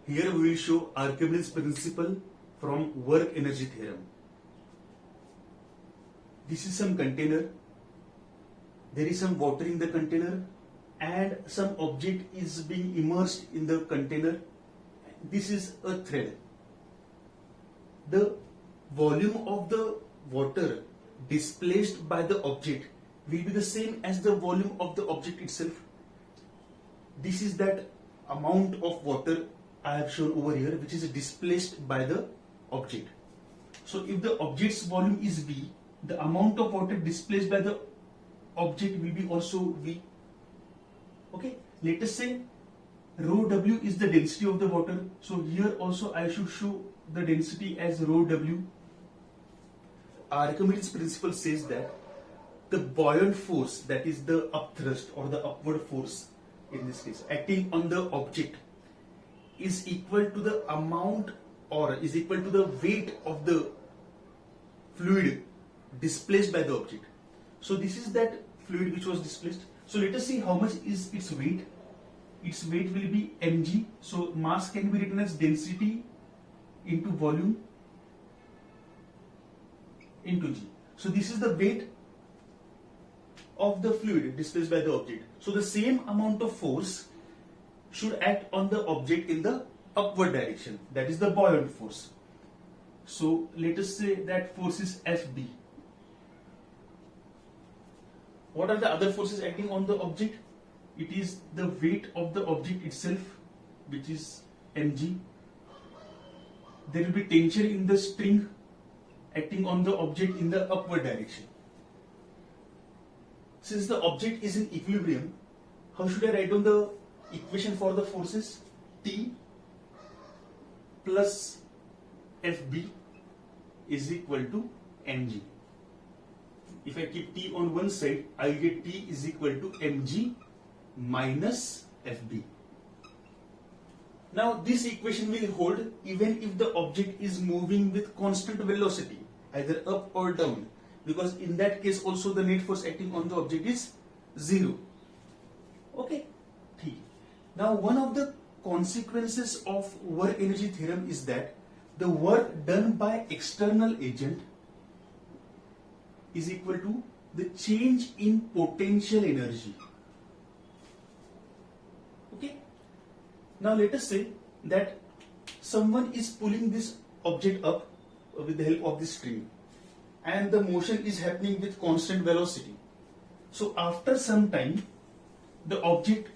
Here we will show Archimedes principle from work energy theorem. This is some container. There is some water in the container and some object is being immersed in the container. This is a thread. The volume of the water displaced by the object will be the same as the volume of the object itself. This is that amount of water I have shown over here, which is displaced by the object. So if the object's volume is V, the amount of water displaced by the object will be also V. Okay, let us say rho W is the density of the water. So here also I should show the density as rho W. Archimedes principle says that the buoyant force, that is the upthrust or the upward force in this case, acting on the object is equal to the amount or is equal to the weight of the fluid displaced by the object. So this is that fluid which was displaced. So let us see how much is its weight. Its weight will be mg. So mass can be written as density into volume into g. So this is the weight of the fluid displaced by the object. So the same amount of force should act on the object in the upward direction. That is the buoyant force. So let us say that force is Fb. What are the other forces acting on the object? It is the weight of the object itself, which is mg. There will be tension in the string acting on the object in the upward direction. Since the object is in equilibrium, how should I write down the equation for the forces? T plus Fb is equal to mg. If I keep T on one side, I will get T is equal to mg minus Fb. Now this equation will hold even if the object is moving with constant velocity, either up or down, because in that case also the net force acting on the object is 0. Okay. Now one of the consequences of work energy theorem is that the work done by external agent is equal to the change in potential energy. Okay. Now let us say that someone is pulling this object up with the help of this string and the motion is happening with constant velocity. So after some time the object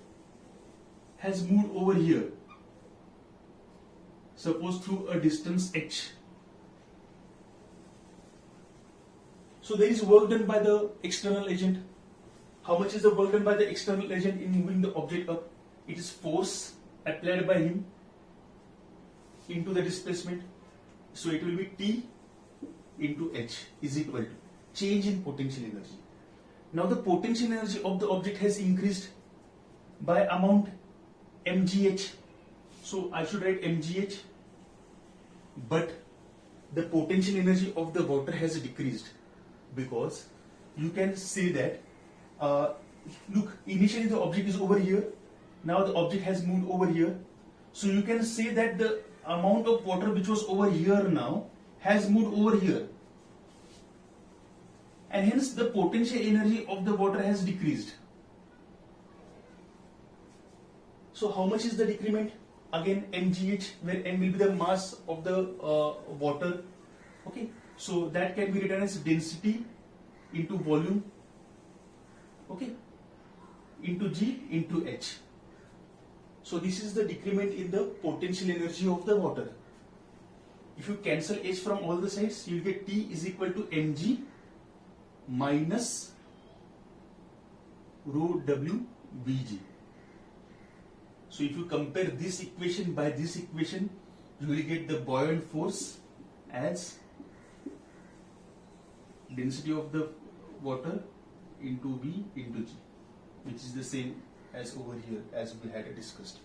has moved over here, suppose through a distance h. So there is work done by the external agent. How much is the work done by the external agent in moving the object up? It is force applied by him into the displacement. So it will be T into H is equal to change in potential energy. Now the potential energy of the object has increased by amount mgh. So I should write mgh, but the potential energy of the water has decreased, because you can say that look, initially the object is over here, now the object has moved over here. So you can say that the amount of water which was over here now has moved over here, and hence the potential energy of the water has decreased. So how much is the decrement? Again mgh, where m will be the mass of the water. Okay, so that can be written as density into volume, okay, into g into h. So this is the decrement in the potential energy of the water. If you cancel h from all the sides, you will get T is equal to mg minus rho W Vg. So if you compare this equation by this equation, you will get the buoyant force as density of the water into V into G, which is the same as over here as we had discussed.